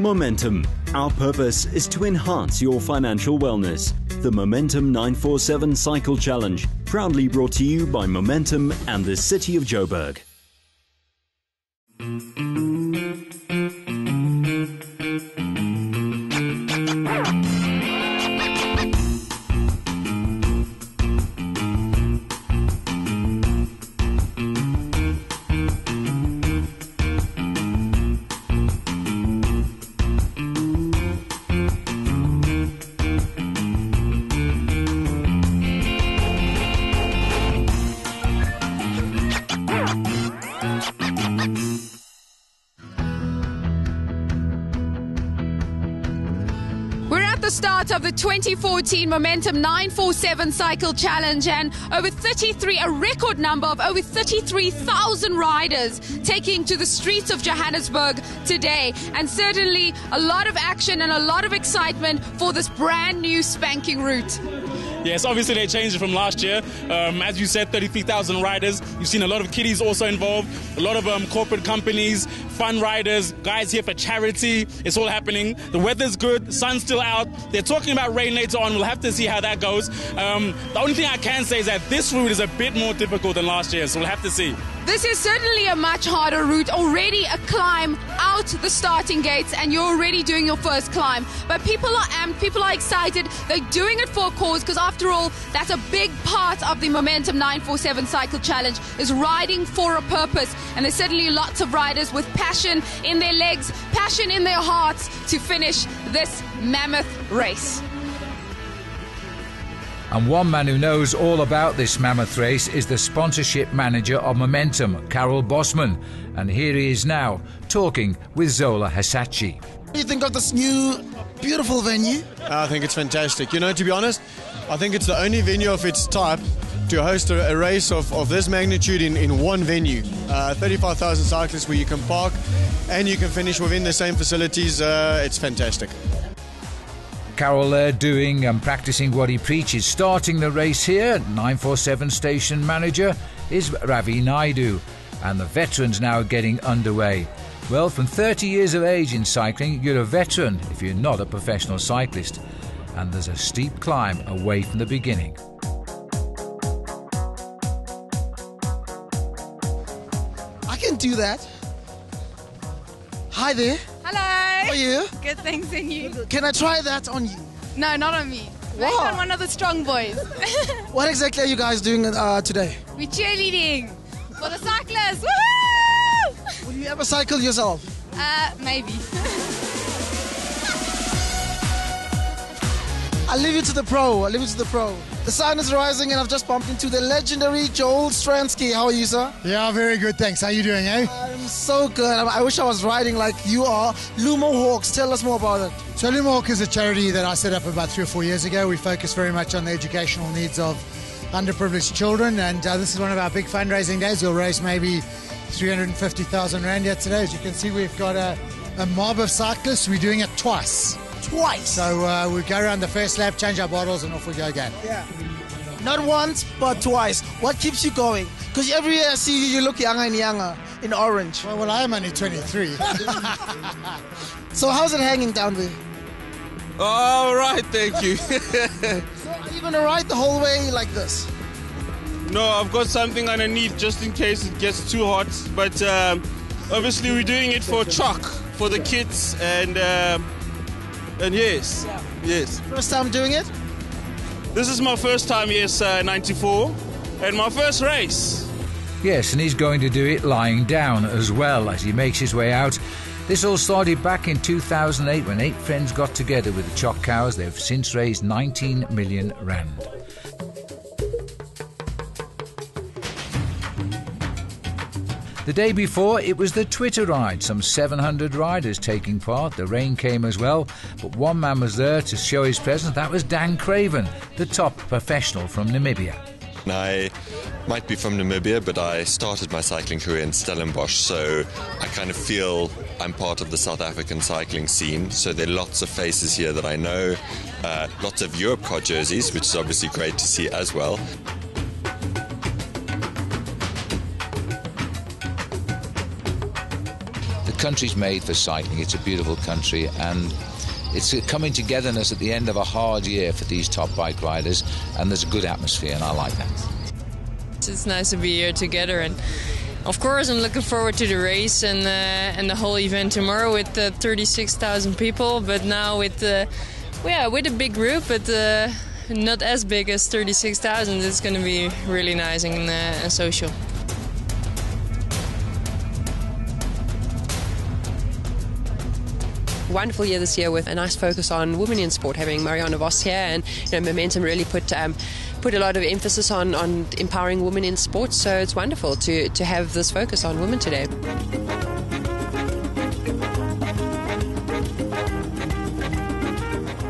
Momentum. Our purpose is to enhance your financial wellness. The Momentum 947 Cycle Challenge, proudly brought to you by Momentum and the City of Joburg. Start of the 2014 Momentum 947 Cycle Challenge, and a record number of over 33,000 riders taking to the streets of Johannesburg today, and certainly a lot of action and a lot of excitement for this brand new spanking route. Yes, obviously they changed it from last year. As you said, 33,000 riders. You've seen a lot of kiddies also involved, a lot of corporate companies, fun riders, guys here for charity. It's all happening. The weather's good, the sun's still out. They're talking about rain later on. We'll have to see how that goes. The only thing I can say is that this route is a bit more difficult than last year, so we'll have to see. This is certainly a much harder route. Already a climb out the starting gates, and you're already doing your first climb. But people are amped, people are excited. They're doing it for a cause, because after all, that's a big part of the Momentum 947 Cycle Challenge, is riding for a purpose. And there's certainly lots of riders with passion in their legs, passion in their hearts to finish this mammoth race. And one man who knows all about this mammoth race is the sponsorship manager of Momentum, Carol Bosman. And here he is now, talking with Zola Hasachi. What do you think of this new, beautiful venue? I think it's fantastic. You know, to be honest, I think it's the only venue of its type to host a race of this magnitude in one venue. 35,000 cyclists where you can park and you can finish within the same facilities. It's fantastic. Carol there doing and practicing what he preaches. Starting the race here, 947 station manager, is Ravi Naidu. And the veterans now getting underway. Well, from 30 years of age in cycling, you're a veteran if you're not a professional cyclist. And there's a steep climb away from the beginning. I can do that. Hi there. Hello. How are you? Good, thanks, and you? Can I try that on you? No, not on me. Maybe on one of the strong boys. What exactly are you guys doing today? We're cheerleading for the cyclists. Woo! Will you ever cycle yourself? Maybe. I'll leave you to the pro. The sun is rising and I've just bumped into the legendary Joel Stransky. How are you, sir? Yeah, very good, thanks. How are you doing, eh? I'm so good. I wish I was riding like you are. Lumo Hawks, tell us more about it. So Lumo Hawk is a charity that I set up about 3 or 4 years ago. We focus very much on the educational needs of underprivileged children, and this is one of our big fundraising days. We'll raise maybe 350,000 Rand here today. As you can see, we've got a mob of cyclists. We're doing it twice. So we go around the first lap, change our bottles, and off we go again. Yeah. Not once, but twice. What keeps you going? Because every year I see you, you look younger and younger in orange. Well, I am only 23. So how's it hanging down there? All right, thank you. So are you going to ride the whole way like this? No, I've got something underneath just in case it gets too hot. But obviously we're doing it for chalk, for the kids, and yes, yes. First time doing it? This is my first time, yes, 94, and my first race. Yes, and he's going to do it lying down as well as he makes his way out. This all started back in 2008 when 8 friends got together with the Chalk Cows. They've since raised 19 million Rand. The day before, it was the Twitter ride. Some 700 riders taking part. The rain came as well, but one man was there to show his presence. That was Dan Craven, the top professional from Namibia. I might be from Namibia, but I started my cycling career in Stellenbosch, so I kind of feel I'm part of the South African cycling scene. So there are lots of faces here that I know, lots of Europe car jerseys, which is obviously great to see as well. country's made for cycling. It's a beautiful country, and it's a coming togetherness at the end of a hard year for these top bike riders, and there's a good atmosphere, and I like that. It's nice to be here together, and of course I'm looking forward to the race and the whole event tomorrow with 36,000 people, but now with a big group, but not as big as 36,000. It's going to be really nice and social. Wonderful year this year with a nice focus on women in sport, having Marianne Vos here, and Momentum really put a lot of emphasis on empowering women in sport, so it's wonderful to have this focus on women today.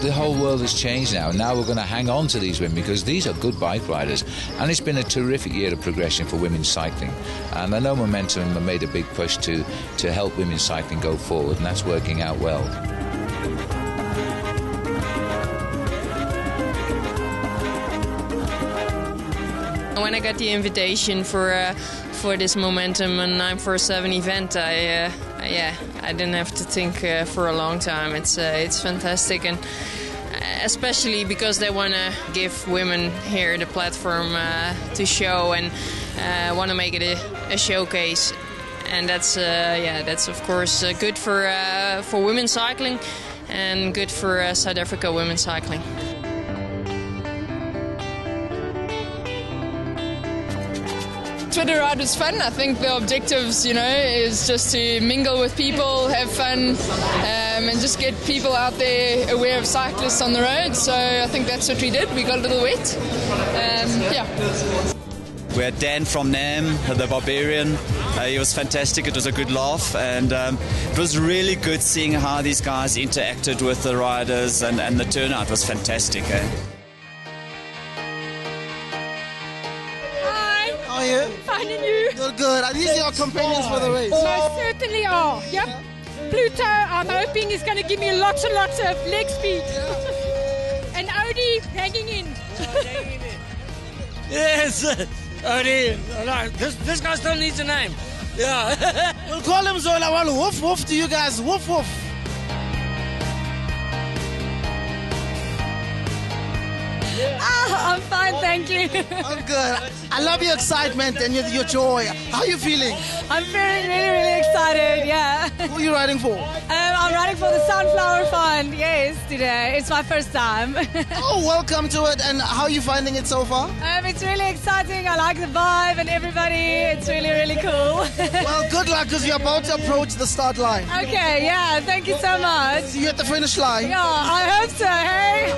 The whole world has changed now, and now we're going to hang on to these women because these are good bike riders, and it's been a terrific year of progression for women's cycling, and I know Momentum have made a big push to help women's cycling go forward, and that's working out well. When I got the invitation for this Momentum 947 event, I didn't have to think for a long time. It's fantastic, and especially because they want to give women here the platform to show and want to make it a showcase, and that's of course good for women's cycling and good for South Africa women's cycling. Twitter ride was fun. I think the objectives, is just to mingle with people, have fun, and just get people out there aware of cyclists on the road. So I think that's what we did. We got a little wet. We had Dan from NAM, the Barbarian. He was fantastic. It was a good laugh, and it was really good seeing how these guys interacted with the riders, and the turnout was fantastic. How are you? Fine, and you? Good. Are these your companions for the race? Most certainly are. Yep. Pluto, I'm hoping, is going to give me lots and lots of leg speed. And Odie hanging in. Yes, Odie. This guy still needs a name. Yeah. We'll call him Zola. Well, woof woof to you guys. Woof woof. I'm fine, thank you. I'm good. I love your excitement and your joy. How are you feeling? I'm feeling really, really excited, yeah. Who are you riding for? I'm riding for the Sunflower Fund, yes, today. It's my first time. Oh, welcome to it. And how are you finding it so far? It's really exciting. I like the vibe and everybody. It's really, really cool. Well, good luck because you're about to approach the start line. Okay, yeah, thank you so much. See you at the finish line. Yeah, I hope so, hey?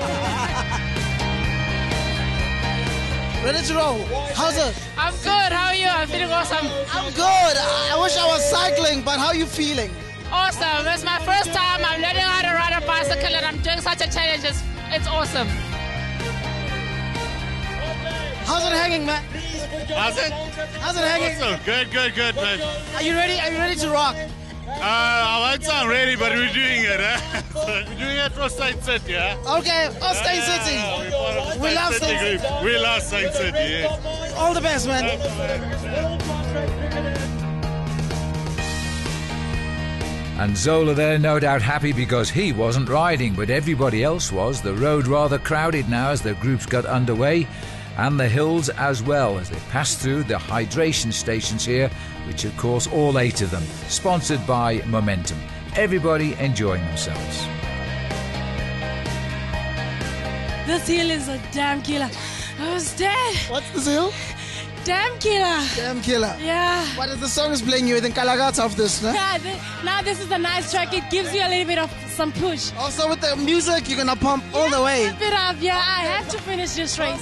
Ready to roll. How's it? I'm good. How are you? I'm feeling awesome. I'm good. I wish I was cycling, but how are you feeling? Awesome. It's my first time. I'm learning how to ride a bicycle, and I'm doing such a challenge. It's awesome. How's it hanging, man? How's it? How's it hanging? Awesome. Good, man. Are you ready? Are you ready to rock? I won't sound ready, but we're doing it, We're doing it for State City, Okay, for State City. We love State City. We love State City, yes. All the best, man. And Zola there, no doubt happy because he wasn't riding, but everybody else was. The road rather crowded now as the groups got underway, and the hills as well as they passed through the hydration stations here, which of course all 8 of them, sponsored by Momentum. Everybody enjoying themselves. This hill is a damn killer. I was dead. What's this hill? Damn killer. Damn killer. Yeah. What is the song is playing you? Then Kalagata of this, no? Yeah, now this is a nice track. It gives you a little bit of some push. Also with the music, you're gonna pump all the way. A bit of, yeah, I have to finish this race.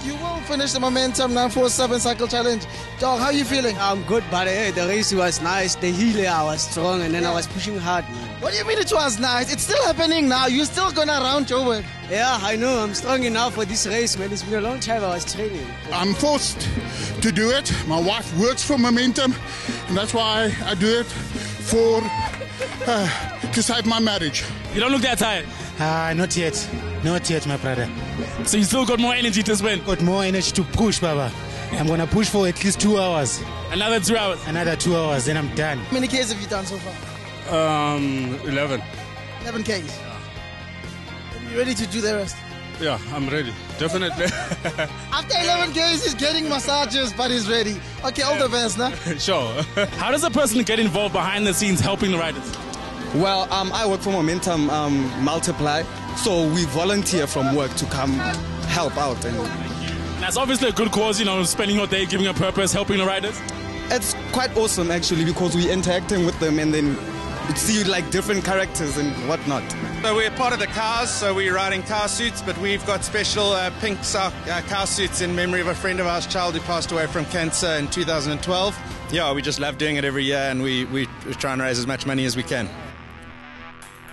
You will finish the Momentum 947 Cycle Challenge. Dog, how are you feeling? I'm good, but the race was nice. The hill, I was strong, and then I was pushing hard, man. What do you mean it was nice? It's still happening now. You're still gonna round Joburg. Yeah, I know. I'm strong enough for this race, man. It's been a long time I was training. I'm forced to do it. My wife works for Momentum, and that's why I do it to save my marriage. You don't look that tired. Not yet. Not yet, my brother. So you still got more energy to spend? Got more energy to push, Baba. I'm going to push for at least 2 hours. Another 2 hours? Another 2 hours, then I'm done. How many Ks have you done so far? 11. 11 Ks. Are you ready to do the rest? Yeah, I'm ready. Definitely. After 11 Ks, he's getting massages, but he's ready. Okay, all the best, nah? Sure. How does a person get involved behind the scenes helping the riders? Well, I work for Momentum Multiply, so we volunteer from work to come help out. And that's obviously a good cause, spending your day giving a purpose, helping the riders. It's quite awesome, actually, because we're interacting with them and then see like different characters and whatnot. So we're part of the cars, so we're riding car suits, but we've got special pink car suits in memory of a friend of ours, child who passed away from cancer in 2012. Yeah, we just love doing it every year, and we try and raise as much money as we can.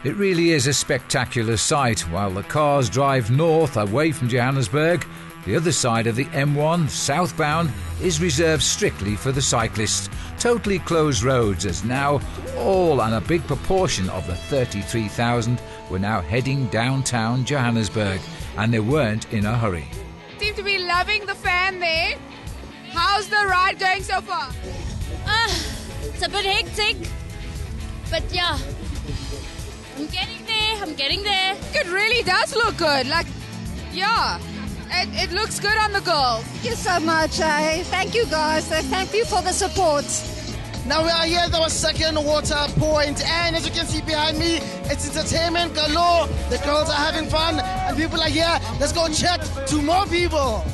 It really is a spectacular sight. While the cars drive north away from Johannesburg, the other side of the M1, southbound, is reserved strictly for the cyclists. Totally closed roads, as now all and a big proportion of the 33,000 were now heading downtown Johannesburg, and they weren't in a hurry. Seem to be loving the fan there. How's the ride going so far? It's a bit hectic, but yeah, I'm getting there. It really does look good. Yeah. It looks good on the girls. Thank you so much. Thank you, guys. Thank you for the support. Now we are here at our second water point, and as you can see behind me, it's entertainment galore. The girls are having fun, and people are here. Let's go chat to more people.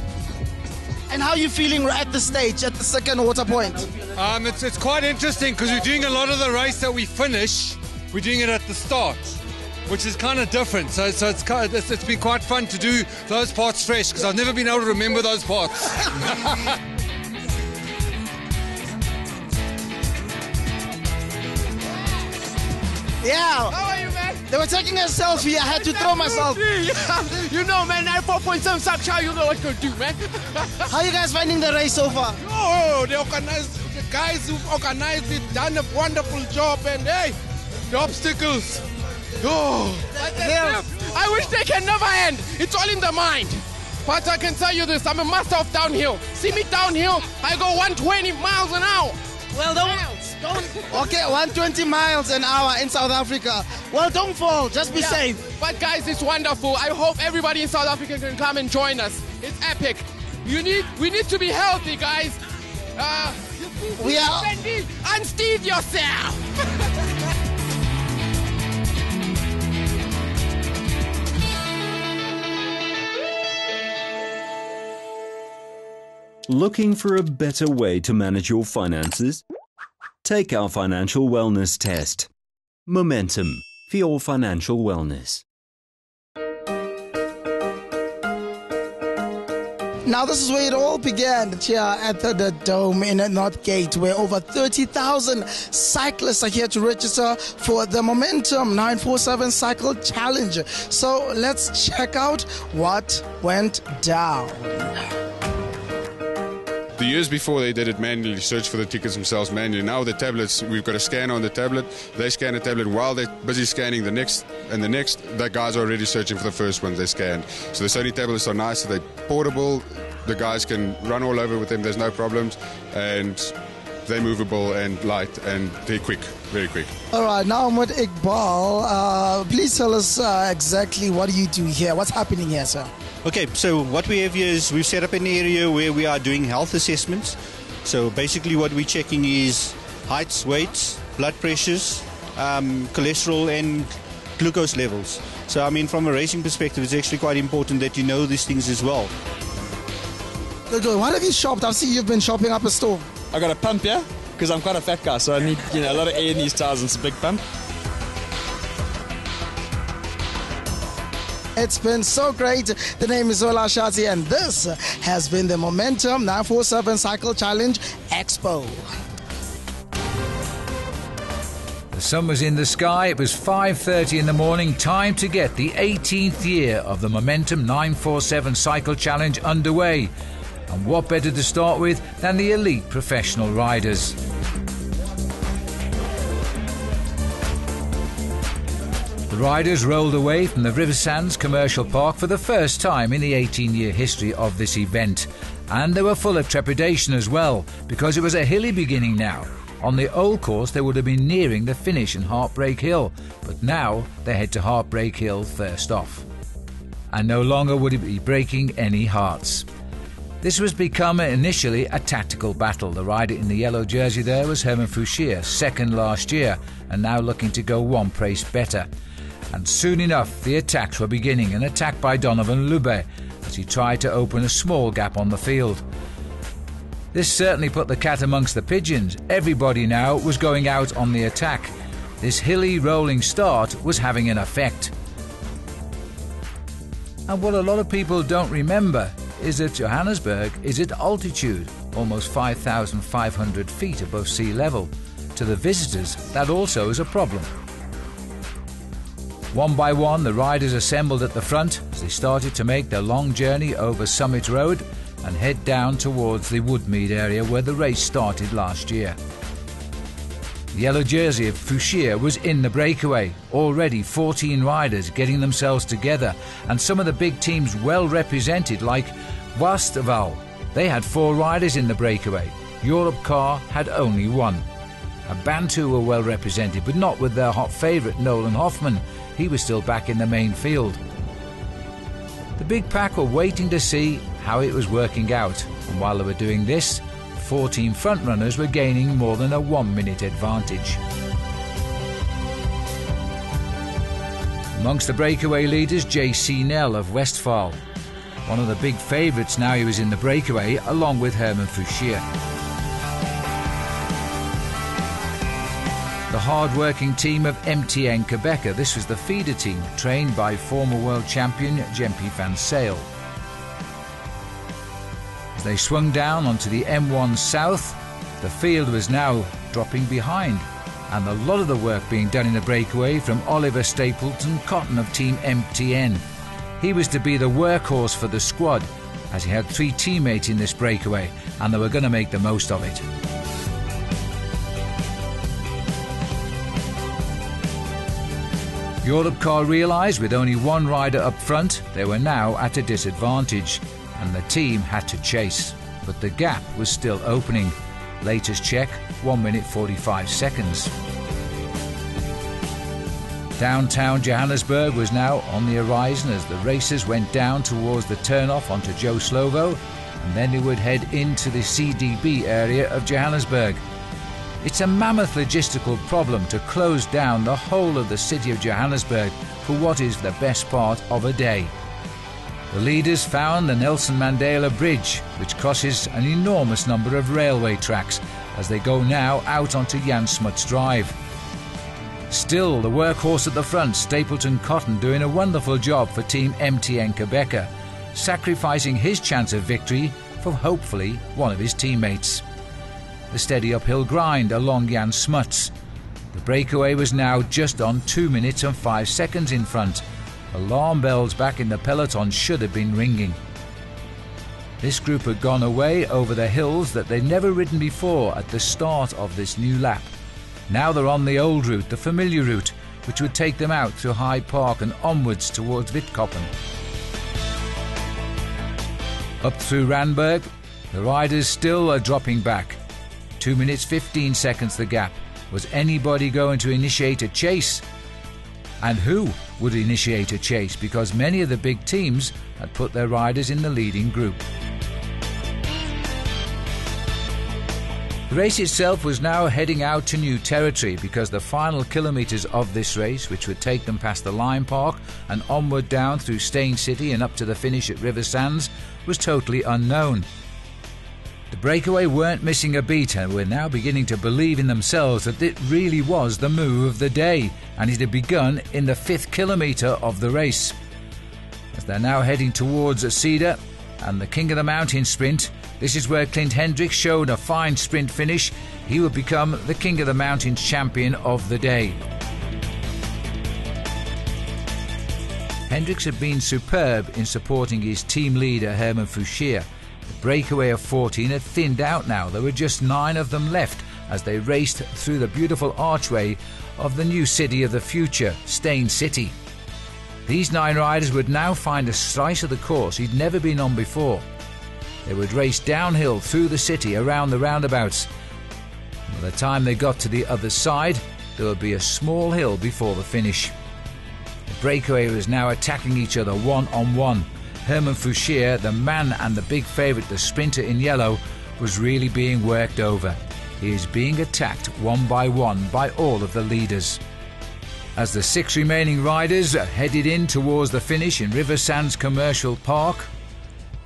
And how are you feeling at the stage, at the second water point? It's quite interesting because we're doing a lot of the race that we finish. We're doing it at the start, which is kind of different. So it's been quite fun to do those parts fresh because I've never been able to remember those parts. Yeah. How are you, man? They were taking a selfie. I had to throw myself. You know, man, 94.7 Subchow, you know what to do, man. How are you guys finding the race so far? Oh, the guys who've organized it, done a wonderful job, and hey, the obstacles. Oh, I wish they can never end. It's all in the mind. But I can tell you this, I'm a master of downhill. See me downhill, I go 120 miles an hour. Well, don't. Okay, 120 miles an hour in South Africa. Well, don't fall. Just be safe. But guys, it's wonderful. I hope everybody in South Africa can come and join us. It's epic. We need to be healthy, guys. We are. Unsteed yourself. Looking for a better way to manage your finances? Take our financial wellness test. Momentum for your financial wellness. Now this is where it all began, here at the Dome in Northgate, where over 30,000 cyclists are here to register for the Momentum 947 Cycle Challenge. So let's check out what went down. The years before they did it manually, search for the tickets themselves manually. Now with the tablets, we've got a scanner on the tablet. They scan the tablet while they're busy scanning the next, that guys are already searching for the first one they scanned. So the Sony tablets are nice, so they're portable. The guys can run all over with them, there's no problems. And they're movable and light and they're quick, very quick. All right, now I'm with Iqbal. Please tell us exactly what do you do here? What's happening here, sir? Okay, so what we have here is we've set up an area where we are doing health assessments. So basically what we're checking is heights, weights, blood pressures, cholesterol and glucose levels. So I mean from a racing perspective it's actually quite important that you know these things as well. Good. What have you shopped? I've seen you've been shopping up a store. I got a pump here because I'm quite a fat guy, so I need a lot of air in these tires and it's a big pump. It's been so great. The name is Ola Shazi, and this has been the Momentum 947 Cycle Challenge Expo. The sun was in the sky. It was 5:30 in the morning. Time to get the 18th year of the Momentum 947 Cycle Challenge underway. And what better to start with than the elite professional riders? The riders rolled away from the River Sands Commercial Park for the first time in the 18-year history of this event. And they were full of trepidation as well, because it was a hilly beginning now. On the old course they would have been nearing the finish in Heartbreak Hill, but now they head to Heartbreak Hill first off. And no longer would it be breaking any hearts. This was become initially a tactical battle. The rider in the yellow jersey there was Herman Fouchier, second last year, and now looking to go one place better. And soon enough the attacks were beginning, an attack by Donovan Lube as he tried to open a small gap on the field. This certainly put the cat amongst the pigeons. Everybody now was going out on the attack. This hilly rolling start was having an effect. And what a lot of people don't remember is that Johannesburg is at altitude, almost 5,500 feet above sea level. To the visitors, that also is a problem. One by one, the riders assembled at the front as they started to make their long journey over Summit Road and head down towards the Woodmead area where the race started last year. The yellow jersey of Fouchier was in the breakaway. Already 14 riders getting themselves together, and some of the big teams well represented like WARDAH. They had 4 riders in the breakaway. Europe Car had only 1. Bantu were well represented, but not with their hot favourite Nolan Hoffman. He was still back in the main field. The big pack were waiting to see how it was working out, and while they were doing this, 14 frontrunners were gaining more than a 1-minute advantage. Amongst the breakaway leaders, J.C. Nell of Westphal. One of the big favourites now he was in the breakaway, along with Herman Fouchier. The hard-working team of MTN Quebec. This was the feeder team, trained by former world champion Jempi van Sale. As they swung down onto the M1 South, the field was now dropping behind, and a lot of the work being done in the breakaway from Oliver Stapleton Cotton of Team MTN. He was to be the workhorse for the squad, as he had 3 teammates in this breakaway, and they were going to make the most of it. Europe Car realised with only 1 rider up front, they were now at a disadvantage, and the team had to chase. But the gap was still opening. Latest check, 1 minute 45 seconds. Downtown Johannesburg was now on the horizon as the racers went down towards the turnoff onto Joe Slovo, and then they would head into the CDB area of Johannesburg. It's a mammoth logistical problem to close down the whole of the city of Johannesburg for what is the best part of a day. The leaders found the Nelson Mandela Bridge, which crosses an enormous number of railway tracks as they go now out onto Jan Smuts Drive. Still, the workhorse at the front, Stapleton Cotton, doing a wonderful job for Team MTN Quebec, sacrificing his chance of victory for hopefully one of his teammates. The steady uphill grind along Jan Smuts. The breakaway was now just on 2 minutes and 5 seconds in front. Alarm bells back in the peloton should have been ringing. This group had gone away over the hills that they'd never ridden before at the start of this new lap. Now they're on the old route, the familiar route, which would take them out through Hyde Park and onwards towards Witkoppen. Up through Randburg, the riders still are dropping back. 2 minutes 15 seconds the gap. Was anybody going to initiate a chase? And who would initiate a chase? Because many of the big teams had put their riders in the leading group. The race itself was now heading out to new territory because the final kilometres of this race, which would take them past the Lion Park and onward down through Stain City and up to the finish at River Sands, was totally unknown. The breakaway weren't missing a beat and were now beginning to believe in themselves that it really was the move of the day, and it had begun in the 5th kilometre of the race. As they're now heading towards Cedar and the King of the Mountain sprint, this is where Clint Hendricks showed a fine sprint finish. He would become the King of the Mountains champion of the day. Hendricks had been superb in supporting his team leader Herman Fouchier. The breakaway of 14 had thinned out now. There were just 9 of them left as they raced through the beautiful archway of the new city of the future, Stain City. These 9 riders would now find a slice of the course he'd never been on before. They would race downhill through the city around the roundabouts. By the time they got to the other side, there would be a small hill before the finish. The breakaway was now attacking each other one-on-one. Herman Fouchier, the man and the big favourite, the sprinter in yellow, was really being worked over. He is being attacked one by all of the leaders. As the 6 remaining riders headed in towards the finish in Riversands Commercial Park,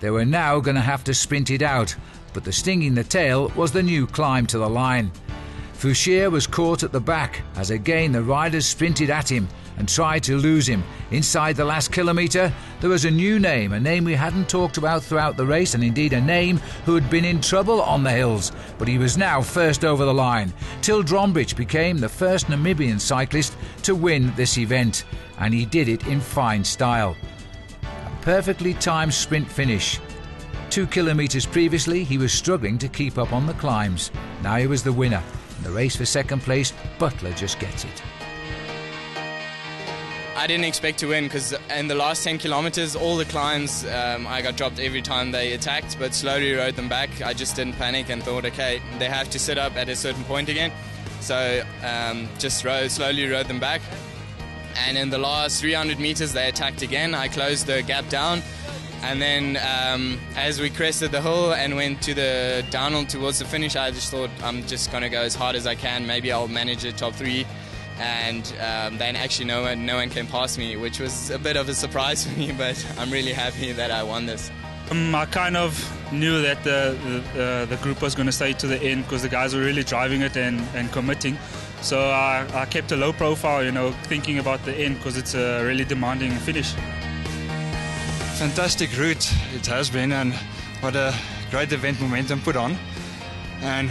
they were now going to have to sprint it out, but the sting in the tail was the new climb to the line. Fouchier was caught at the back as again the riders sprinted at him and tried to lose him. Inside the last kilometre, there was a new name, a name we hadn't talked about throughout the race, and indeed a name who had been in trouble on the hills, but he was now first over the line. Till Drombrich became the first Namibian cyclist to win this event, and he did it in fine style. A perfectly timed sprint finish. 2 kilometres previously, he was struggling to keep up on the climbs. Now he was the winner. In the race for second place, Butler just gets it. I didn't expect to win because in the last 10 kilometers, all the climbs, I got dropped every time they attacked, but slowly rode them back. I just didn't panic and thought, okay, they have to sit up at a certain point again. So just slowly rode them back. And in the last 300 meters, they attacked again. I closed the gap down. And then as we crested the hill and went to the downhill towards the finish, I just thought I'm just going to go as hard as I can. Maybe I'll manage the top 3. And then actually no one came past me, which was a bit of a surprise for me, but I'm really happy that I won this. I kind of knew that the group was going to stay to the end because the guys were really driving it and committing. So I kept a low profile, thinking about the end because it's a really demanding finish. Fantastic route it has been, and what a great event Momentum put on, and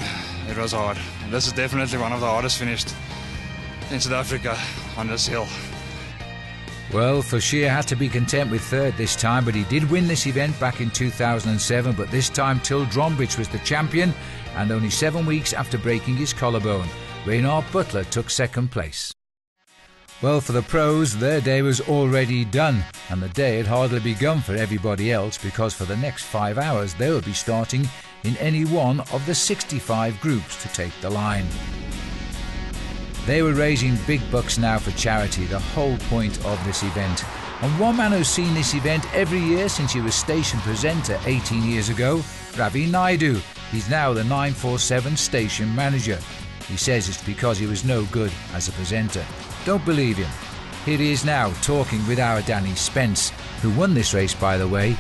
it was hard. This is definitely one of the hardest finished in South Africa on this hill. Well, Fouchier had to be content with third this time, but he did win this event back in 2007, but this time Till Drombrich was the champion, and only 7 weeks after breaking his collarbone, Reynard Butler took second place. Well, for the pros, their day was already done, and the day had hardly begun for everybody else, because for the next 5 hours they will be starting in any one of the 65 groups to take the line. They were raising big bucks now for charity, the whole point of this event. And one man who's seen this event every year since he was station presenter 18 years ago, Ravi Naidu. He's now the 947 station manager. He says it's because he was no good as a presenter. Don't believe him. Here he is now talking with our Danny Spence, who won this race, by the way,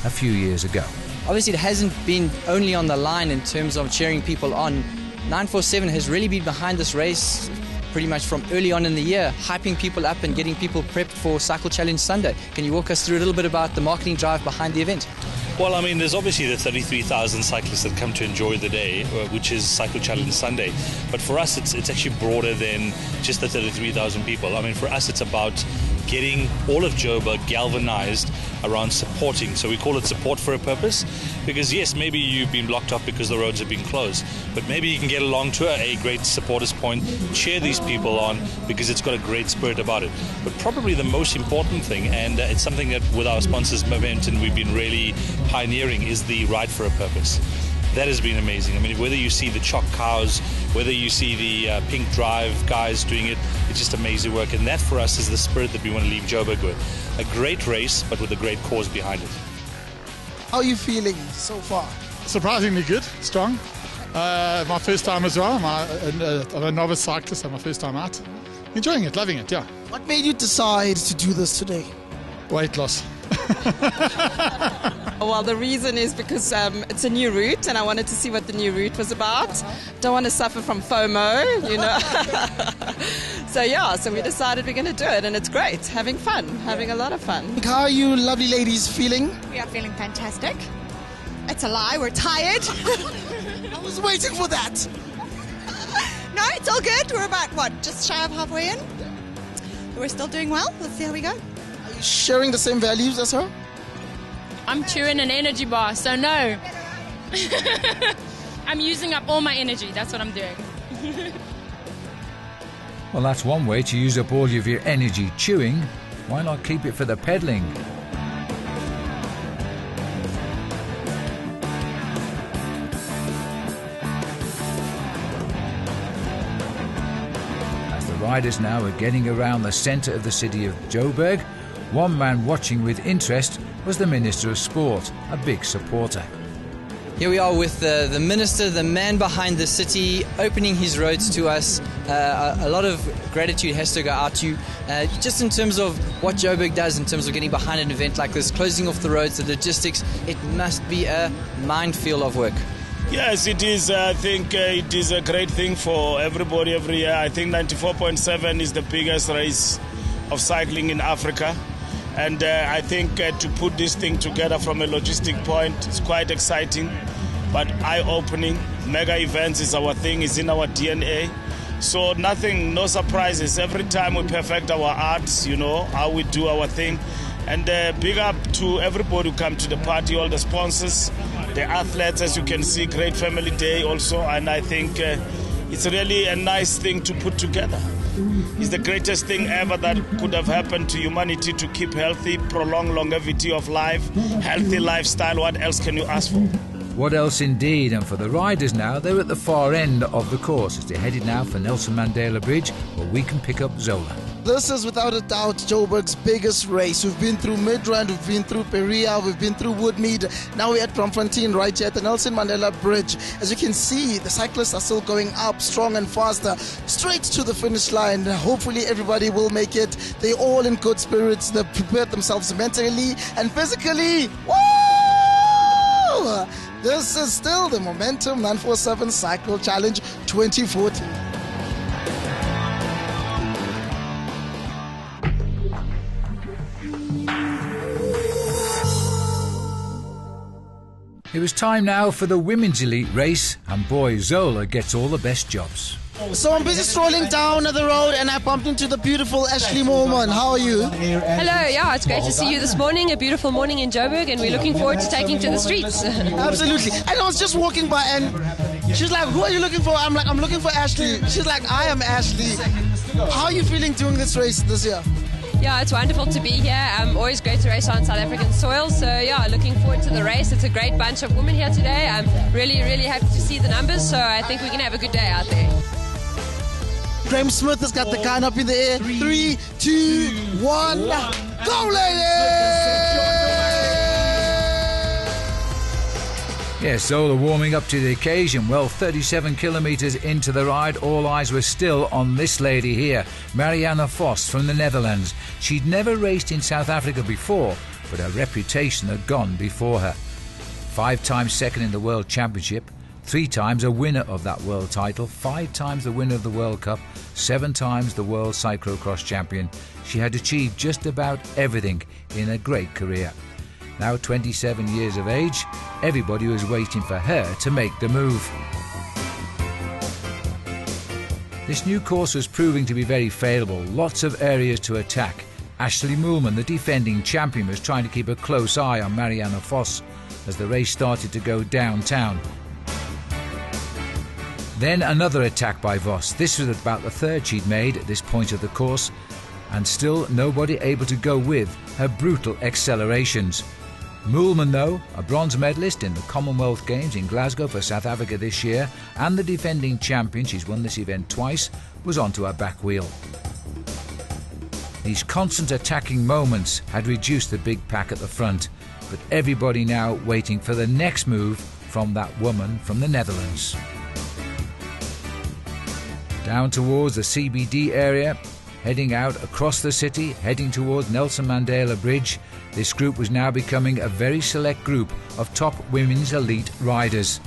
a few years ago. Obviously, it hasn't been only on the line in terms of cheering people on. 947 has really been behind this race pretty much from early on in the year, hyping people up and getting people prepped for Cycle Challenge Sunday. Can you walk us through a little bit about the marketing drive behind the event? Well, I mean, there's obviously the 33,000 cyclists that come to enjoy the day, which is Cycle Challenge Sunday. But for us, it's actually broader than just the 33,000 people. I mean, for us, it's about getting all of Joburg galvanized around supporting. So we call it support for a purpose, because yes, maybe you've been blocked off because the roads have been closed, but maybe you can get along to a great supporters point, cheer these people on because it's got a great spirit about it. But probably the most important thing, and it's something that with our sponsors Momentum we've been really pioneering, is the ride for a purpose. That has been amazing. I mean, whether you see the Chock cows, whether you see the Pink Drive guys doing it, it's just amazing work. And that for us is the spirit that we want to leave Joburg with. A great race, but with a great cause behind it. How are you feeling so far? Surprisingly good, strong. My first time as well. I'm a novice cyclist, so my first time out. Enjoying it, loving it, yeah. What made you decide to do this today? Weight loss. Well, the reason is because it's a new route and I wanted to see what the new route was about. Don't want to suffer from FOMO, you know. So we decided we're going to do it, and it's great. Having fun, having a lot of fun. How are you lovely ladies feeling? We are feeling fantastic. It's a lie, we're tired. I was waiting for that. No, it's all good. We're about, just shy of halfway in. We're still doing well. Let's see how we go. Are you sharing the same values as her? I'm chewing an energy bar, so no. I'm using up all my energy. That's what I'm doing. Well, that's one way to use up all of your energy, chewing. Why not keep it for the pedaling? riders now are getting around the centre of the city of Joburg. One man watching with interest was the Minister of Sport, a big supporter. Here we are with the Minister, the man behind the city, opening his roads to us. A lot of gratitude has to go out to you. Just in terms of what Joburg does, in terms of getting behind an event like this, closing off the roads, the logistics, it must be a minefield of work. Yes, it is. I think it is a great thing for everybody every year. I think 94.7 is the biggest race of cycling in Africa. And I think to put this thing together from a logistic point is quite exciting, but eye-opening. Mega events is our thing, is in our DNA. So nothing, no surprises. Every time we perfect our arts, you know, how we do our thing. And big up to everybody who come to the party, all the sponsors, the athletes, as you can see, great family day also. And I think it's really a nice thing to put together. It's the greatest thing ever that could have happened to humanity, to keep healthy, prolong longevity of life, healthy lifestyle. What else can you ask for? What else indeed? And for the riders now, they're at the far end of the course as they're headed now for Nelson Mandela Bridge, where we can pick up Zola. This is without a doubt Joburg's biggest race. We've been through Midrand, we've been through Perea, we've been through Woodmead. Now we're at Bloemfontein right here at the Nelson Mandela Bridge. As you can see, the cyclists are still going up strong and faster, straight to the finish line. Hopefully everybody will make it. They're all in good spirits. They've prepared themselves mentally and physically. Woo! This is still the Momentum 947 Cycle Challenge 2014. It was time now for the women's elite race, and boy, Zola gets all the best jobs. So I'm busy strolling down the road and I bumped into the beautiful ASHLEIGH Moolman. How are you? Hello, yeah, it's great to see you this morning, a beautiful morning in Joburg, and we're looking forward to taking to the streets. Absolutely. And I was just walking by and she's like, who are you looking for? I'm like, I'm looking for ASHLEIGH. She's like, I am ASHLEIGH. How are you feeling doing this race this year? Yeah, it's wonderful to be here. Always great to race on South African soil. So yeah, looking forward to the race. It's a great bunch of women here today. I'm really happy to see the numbers. So I think we're going to have a good day out there. Graham Smith has got the gun up in the air. 3, 2, 1, go ladies! Yes, Zola warming up to the occasion. Well, 37 kilometres into the ride, all eyes were still on this lady here, Marianne Vos from the Netherlands. She'd never raced in South Africa before, but her reputation had gone before her. 5 times second in the World Championship, 3 times a winner of that world title, 5 times the winner of the World Cup, 7 times the World Cyclocross champion. She had achieved just about everything in a great career. Now 27 years of age, everybody was waiting for her to make the move. This new course was proving to be very favourable, lots of areas to attack. ASHLEIGH Moolman, the defending champion, was trying to keep a close eye on Marianne Vos as the race started to go downtown. Then another attack by Vos. This was about the third she'd made at this point of the course, and still nobody able to go with her brutal accelerations. Moolman, though, a bronze medalist in the Commonwealth Games in Glasgow for South Africa this year, and the defending champion, she's won this event twice, was onto her back wheel. These constant attacking moments had reduced the big pack at the front, but everybody now waiting for the next move from that woman from the Netherlands. Down towards the CBD area, heading out across the city, heading towards Nelson Mandela Bridge, this group was now becoming a very select group of top women's elite riders.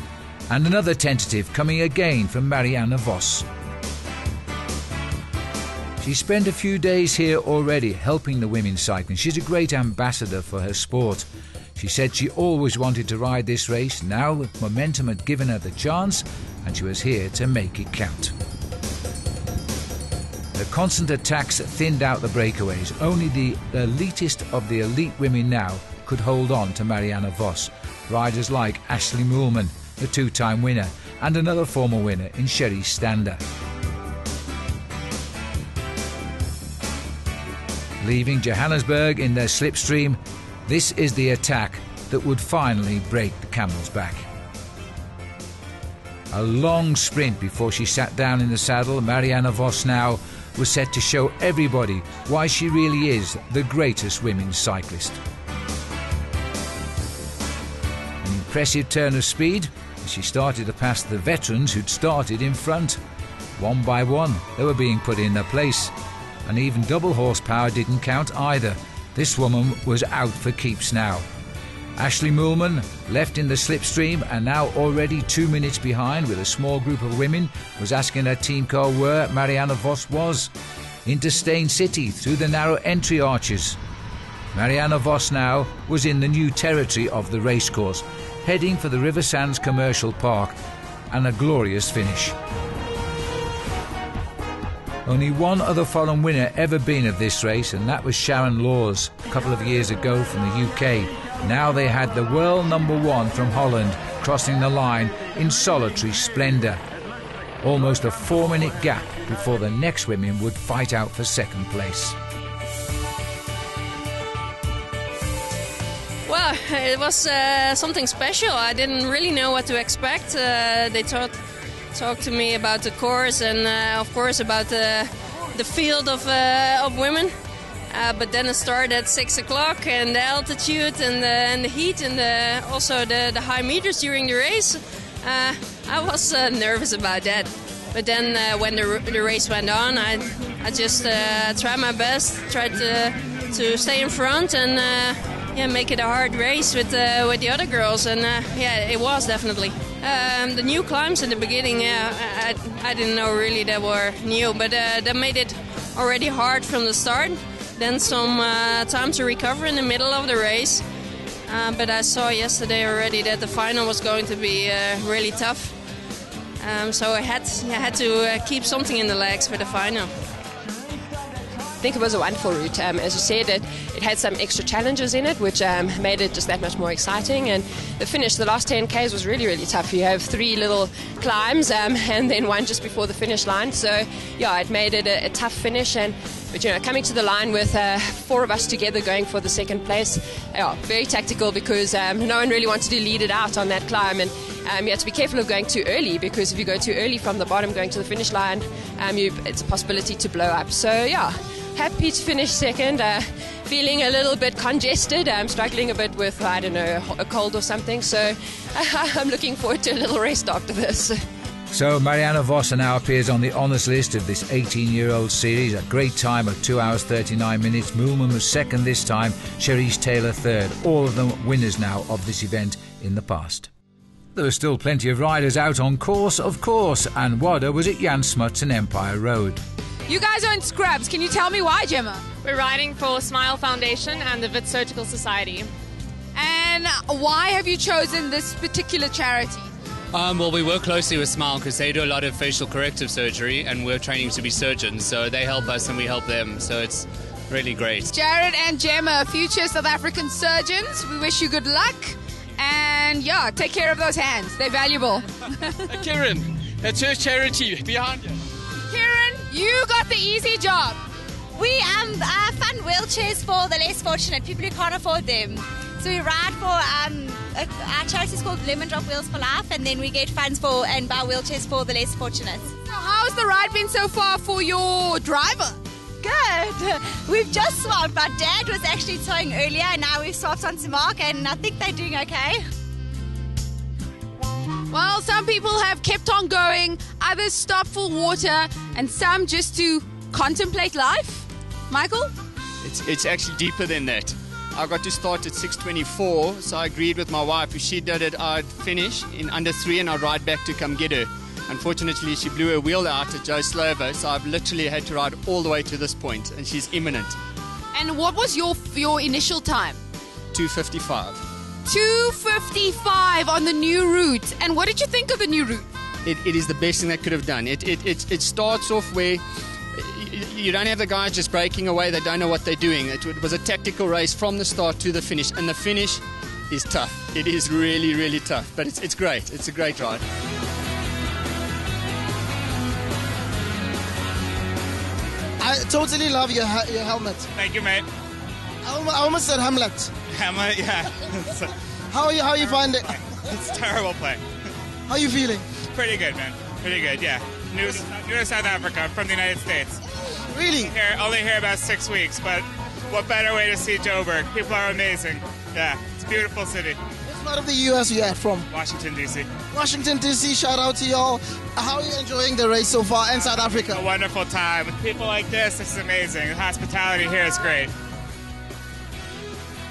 And another tentative coming again from Marianne Vos. She spent a few days here already helping the women's cycling. She's a great ambassador for her sport. She said she always wanted to ride this race. Now momentum had given her the chance and she was here to make it count. The constant attacks thinned out the breakaways. Only the elitist of the elite women now could hold on to Marianne Vos. Riders like ASHLEIGH Moolman, the 2-time winner, and another former winner in Sherry Stander. Leaving Johannesburg in their slipstream, this is the attack that would finally break the camel's back. A long sprint before she sat down in the saddle. Marianne Vos now was set to show everybody why she really is the greatest women's cyclist. An impressive turn of speed as she started to pass the veterans who'd started in front. One by one, they were being put in their place. And even double horsepower didn't count either. This woman was out for keeps now. ASHLEIGH MOOLMAN, left in the slipstream and now already 2 minutes behind with a small group of women, was asking her team car where Marianne Vos was. Into Stain City through the narrow entry arches. Marianne Vos now was in the new territory of the racecourse, heading for the River Sands Commercial Park, and a glorious finish. Only one other foreign winner ever been of this race, and that was Sharon Laws a couple of years ago from the UK. Now they had the world #1 from Holland crossing the line in solitary splendour. Almost a 4-minute gap before the next women would fight out for second place. Well, it was something special. I didn't really know what to expect. They talked to me about the course and, of course, about the field of women. But then it started at 6 o'clock, and the altitude and the heat and also the high meters during the race. I was nervous about that. But then when the race went on, I just tried my best, tried to stay in front and make it a hard race with the other girls. And it was definitely. The new climbs in the beginning, I didn't know really they were new, but that made it already hard from the start. Then some time to recover in the middle of the race. But I saw yesterday already that the final was going to be really tough. So I had to keep something in the legs for the final. I think it was a wonderful route. As you said, it had some extra challenges in it, which made it just that much more exciting. And the finish, the last 10 Ks was really, really tough. You have 3 little climbs and then one just before the finish line. So, yeah, it made it a tough finish. But, you know, coming to the line with 4 of us together going for the second place, very tactical because no one really wanted to lead it out on that climb. And you have to be careful of going too early because if you go too early from the bottom going to the finish line, it's a possibility to blow up. So, yeah. Happy to finish second, feeling a little bit congested. I'm struggling a bit with, I don't know, a cold or something. So I'm looking forward to a little rest after this. So Marianne Vos now appears on the honours list of this 18-year-old series. A great time of 2 hours 39 minutes. Moolman was second this time, Cherise Taylor third. All of them winners now of this event in the past. There were still plenty of riders out on course, of course, and WARDAH was at Jan Smuts and Empire Road. You guys are in scrubs. Can you tell me why, Gemma? We're riding for Smile Foundation and the Wit Surgical Society. And why have you chosen this particular charity? Well, we work closely with Smile because they do a lot of facial corrective surgery and we're training to be surgeons. So they help us and we help them. So it's really great. Jared and Gemma, future South African surgeons. We wish you good luck. And yeah, take care of those hands. They're valuable. Kieran, that's her charity behind you. Kieran, you got the easy job. We fund wheelchairs for the less fortunate, people who can't afford them. So we ride for, our charity is called Lemon Drop Wheels for Life, and then we get funds for and buy wheelchairs for the less fortunate. So how's the ride been so far for your driver? Good. We've just swapped. My dad was actually towing earlier, and now we've swapped onto Mark, and I think they're doing okay. Well, some people have kept on going, others stopped for water, and some just to contemplate life. Michael? It's actually deeper than that. I got to start at 6:24, so I agreed with my wife. If she did it, I'd finish in under 3 and I'd ride back to come get her. Unfortunately, she blew her wheel out at Joe Slover, so I've literally had to ride all the way to this point, and she's imminent. And what was your initial time? 2:55. 2:55 on the new route. And what did you think of the new route? It is the best thing they could have done. It starts off where you don't have the guys just breaking away. They don't know what they're doing. It was a tactical race from the start to the finish, and the finish is tough. It is really, really tough, but it's great. It's a great ride. I totally love your helmet. Thank you, mate. I almost said Hamlet. Hamlet, yeah. How you find it? It's terrible play. How are you feeling? Pretty good, man. Pretty good, yeah. New to South Africa from the United States. Really? Only here about 6 weeks, but what better way to see Joburg? People are amazing. Yeah, it's a beautiful city. Which part of the U.S. are you at from? Washington, D.C. Washington, D.C. Shout out to y'all. How are you enjoying the race so far in South Africa? A wonderful time. With people like this is amazing. The hospitality here is great.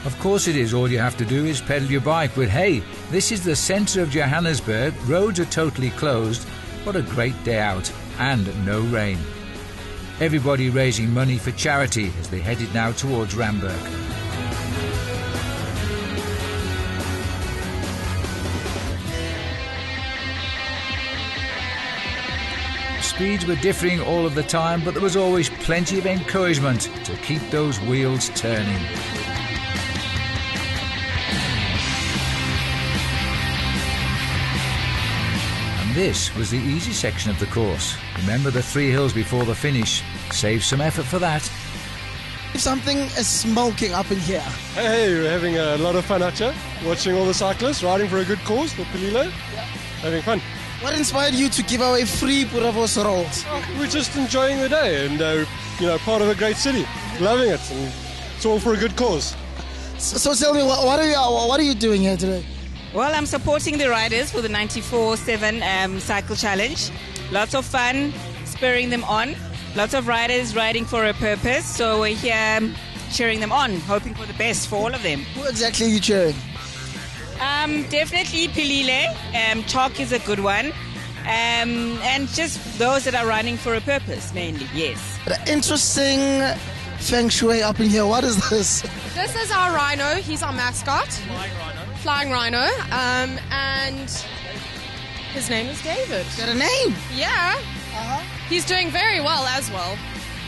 Of course it is. All you have to do is pedal your bike. But hey, this is the centre of Johannesburg. Roads are totally closed. What a great day out. And no rain. Everybody raising money for charity as they headed now towards Randburg. Speeds were differing all of the time, but there was always plenty of encouragement to keep those wheels turning. This was the easy section of the course. Remember the 3 hills before the finish. Save some effort for that. Something is smoking up in here. Hey, we're having a lot of fun out here. Watching all the cyclists riding for a good cause for Pelilo. Having fun. What inspired you to give away free Puravos rolls? We're just enjoying the day and, part of a great city. Loving it. And it's all for a good cause. So tell me, what are you doing here today? Well, I'm supporting the riders for the 94-7 cycle challenge. Lots of fun, spurring them on. Lots of riders riding for a purpose. So we're here cheering them on, hoping for the best for all of them. Who exactly are you cheering? Definitely Pelile. Chalk is a good one. And just those that are running for a purpose, mainly, yes. Interesting feng shui up in here. What is this? This is our rhino. He's our mascot. Flying rhino. And his name is David. Got a name? Yeah. He's doing very well as well.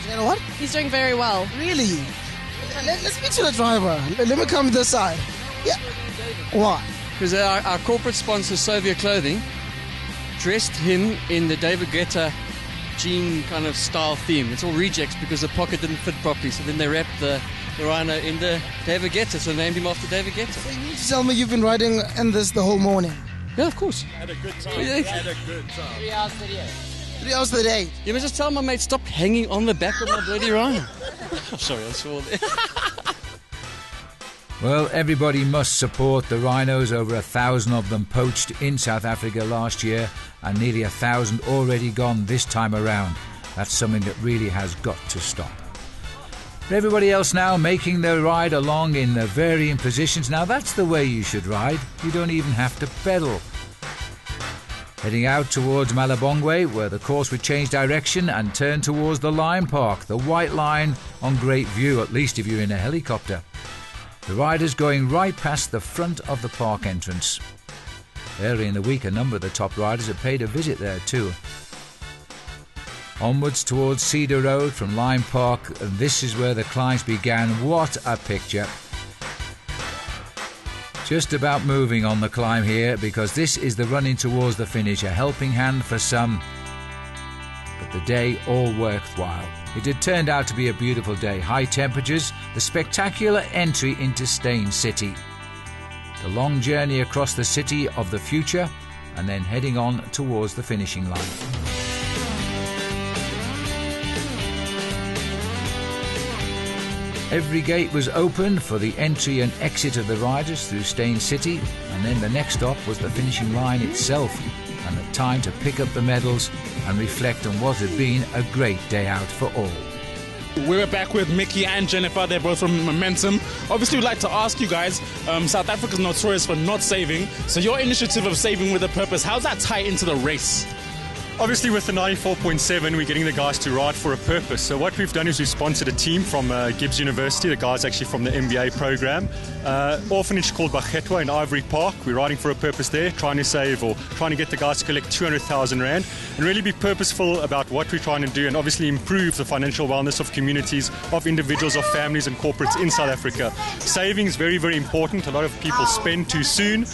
You know what? He's doing very well. Really? Let's speak to the driver. Let me come this side. Yeah. Why? Because our corporate sponsor, Soviet Clothing, dressed him in the David Guetta jean kind of style theme. It's all rejects because the pocket didn't fit properly. So then they wrapped the rhino in the David Guetta, so named him after David Guetta. So you need to tell me you've been riding in this the whole morning? Yeah, of course. Had a good time. Had a good time. 3 hours 38. 3 hours 38. You must just tell my mate, stop hanging on the back of my bloody rhino. Sorry, I swore there. Well, everybody must support the rhinos. Over 1,000 of them poached in South Africa last year and nearly 1,000 already gone this time around. That's something that really has got to stop. Everybody else now making their ride along in the varying positions. Now that's the way you should ride. You don't even have to pedal. Heading out towards Malabongwe, where the course would change direction and turn towards the Lion Park, the white line on great view, at least if you're in a helicopter. The riders going right past the front of the park entrance. Early in the week, a number of the top riders had paid a visit there too. Onwards towards Cedar Road from Lion Park, and this is where the climbs began. What a picture. Just about moving on the climb here, because this is the running towards the finish, a helping hand for some, but the day all worthwhile. It had turned out to be a beautiful day. High temperatures, the spectacular entry into Stain City, the long journey across the city of the future, and then heading on towards the finishing line. Every gate was open for the entry and exit of the riders through Stain City, and then the next stop was the finishing line itself, and the time to pick up the medals and reflect on what had been a great day out for all. We're back with Mickey and Jennifer. They're both from Momentum. Obviously, we'd like to ask you guys, South Africa's notorious for not saving, so your initiative of saving with a purpose, how's that tie into the race? Obviously, with the 94.7, we're getting the guys to ride for a purpose. So what we've done is we've sponsored a team from Gibbs University, the guys actually from the MBA program, orphanage called Bagetwa in Ivory Park. We're riding for a purpose there, trying to save or trying to get the guys to collect 200,000 Rand and really be purposeful about what we're trying to do and obviously improve the financial wellness of communities, of individuals, of families and corporates in South Africa. Saving is very, very important. A lot of people spend too soon.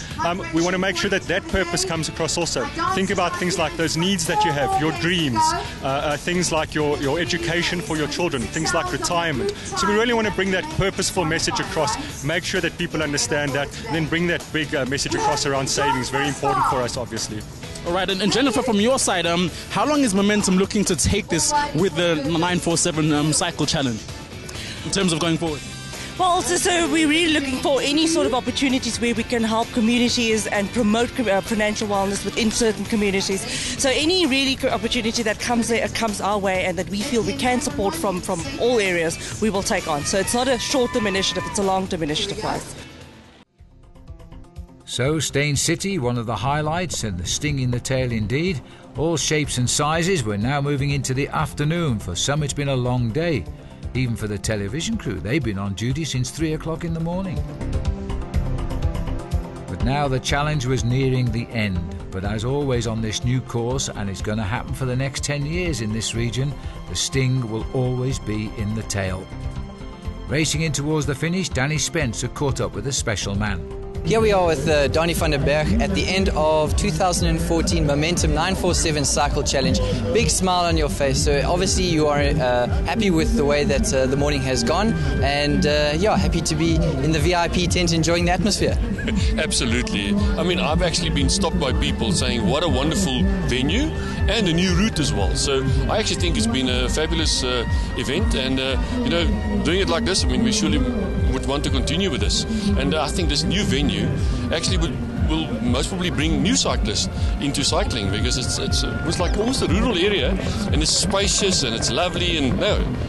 We want to make sure that that purpose comes across also. Think about things like those needs that you have, your dreams, things like your education for your children, things like retirement. So we really want to bring that purposeful message across, make sure that people understand that, and then bring that big message across around savings. Very important for us, obviously. All right, and Jennifer, from your side, how long is Momentum looking to take this with the 947 Cycle Challenge in terms of going forward? Well, so we're really looking for any sort of opportunities where we can help communities and promote financial wellness within certain communities. So any really opportunity that comes our way and that we feel we can support from all areas, we will take on. So it's not a short-term initiative, it's a long-term initiative for us. So Staines City, one of the highlights, and the sting in the tail indeed. All shapes and sizes. We're now moving into the afternoon. For some it's been a long day. Even for the television crew, they've been on duty since 3 o'clock in the morning. But now the challenge was nearing the end. But as always on this new course, and it's going to happen for the next 10 years in this region, the sting will always be in the tail. Racing in towards the finish, Danny Spencer caught up with a special man. Here we are with Donnie van der Berg at the end of 2014 Momentum 947 Cycle Challenge. Big smile on your face. So obviously you are happy with the way that the morning has gone, and happy to be in the VIP tent enjoying the atmosphere. Absolutely. I mean, I've actually been stopped by people saying what a wonderful venue and a new route as well. So I actually think it's been a fabulous event, and doing it like this, I mean, we surely would want to continue with this. And I think this new venue actually will most probably bring new cyclists into cycling, because it's like almost a rural area, and it's spacious and it's lovely, and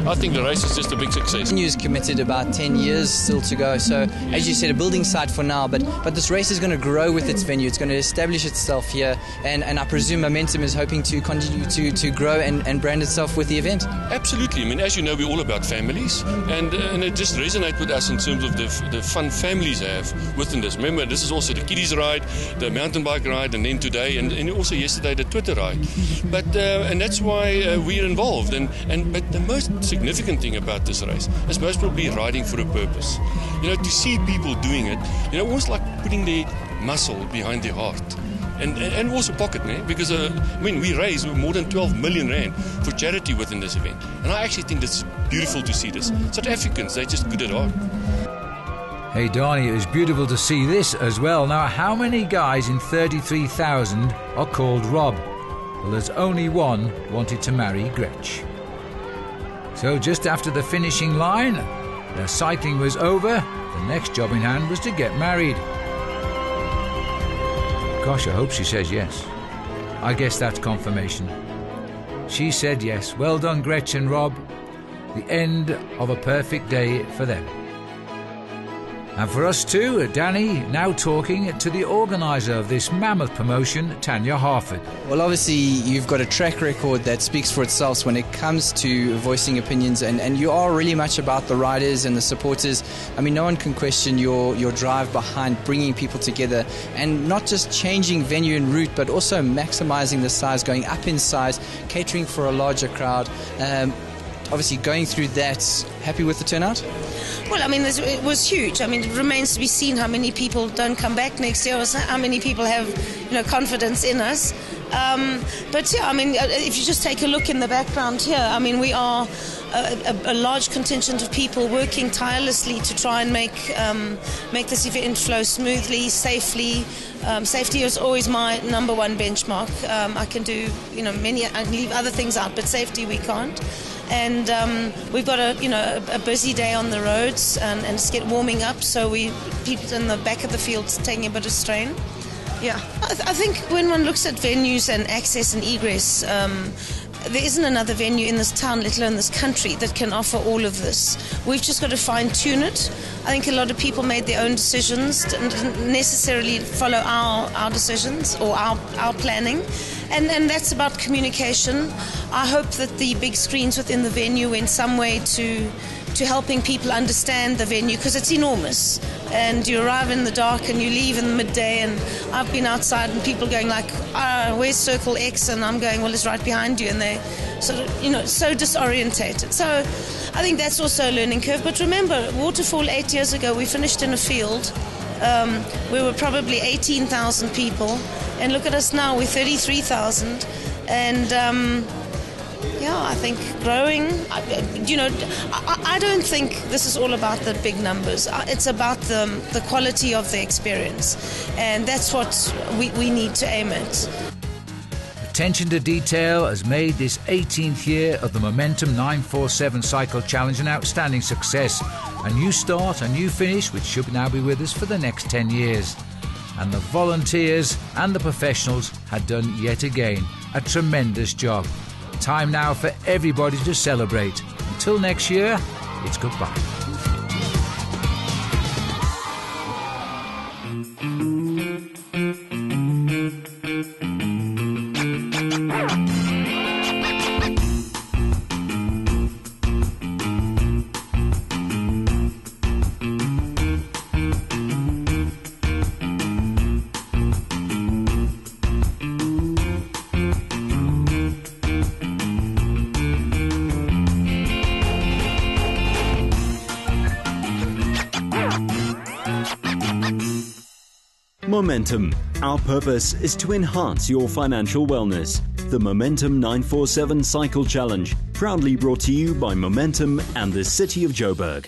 I think the race is just a big success. The venue is committed about 10 years still to go, so as you said, a building site for now, but this race is going to grow with its venue. It's going to establish itself here, and I presume Momentum is hoping to continue to grow and brand itself with the event. Absolutely. I mean, as you know, we're all about families, and it just resonates with us in terms of the fun families have within this. Remember, this is also the kiddies ride, the mountain bike ride, and then today, and also yesterday, the Twitter ride. But and that's why we're involved. But the most significant thing about this race is most probably riding for a purpose. To see people doing it, almost like putting their muscle behind their heart. And also pocket, because we raise more than 12 million rand for charity within this event. And I actually think that's beautiful to see this. South Africans, they're just good at heart. Hey Donnie, it was beautiful to see this as well. Now, how many guys in 33,000 are called Rob? Well, there's only one wanted to marry Gretch. So just after the finishing line, their cycling was over. The next job in hand was to get married. Gosh, I hope she says yes. I guess that's confirmation. She said yes. Well done, Gretch and Rob. The end of a perfect day for them. And for us too, Danny now talking to the organiser of this mammoth promotion, Tanya Harford. Well, obviously you've got a track record that speaks for itself when it comes to voicing opinions, and you are really much about the riders and the supporters. I mean, no one can question your drive behind bringing people together, and not just changing venue and route, but also maximising the size, going up in size, catering for a larger crowd. Obviously going through that, happy with the turnout? Well, I mean, it was huge. I mean, it remains to be seen how many people don't come back next year, or how many people have, confidence in us. But yeah, I mean, if you just take a look in the background here, I mean, we are a large contingent of people working tirelessly to try and make this event flow smoothly, safely. Safety is always my number one benchmark. I can do, I can leave other things out, but safety we can't. And we've got a busy day on the roads, and it's warming up, so people in the back of the field taking a bit of strain. Yeah, I think when one looks at venues and access and egress, there isn't another venue in this town, let alone this country, that can offer all of this. We've just got to fine-tune it. I think a lot of people made their own decisions, didn't necessarily follow our decisions or our planning. And that's about communication. I hope that the big screens within the venue in some way to helping people understand the venue, because it's enormous. And you arrive in the dark and you leave in the midday, and I've been outside and people going like, where's Circle X? And I'm going, well, it's right behind you. And they sort of, so disorientated. So I think that's also a learning curve. But remember, Waterfall 8 years ago, we finished in a field. We were probably 18,000 people. And look at us now, we're 33,000. And I think growing, I don't think this is all about the big numbers. It's about the quality of the experience. And that's what we need to aim at. attention to detail has made this 18th year of the Momentum 947 Cycle Challenge an outstanding success. A new start, a new finish, which should now be with us for the next 10 years. And the volunteers and the professionals had done yet again a tremendous job. Time now for everybody to celebrate. Until next year, it's goodbye. Momentum. Our purpose is to enhance your financial wellness. The Momentum 947 Cycle Challenge, proudly brought to you by Momentum and the City of Joburg.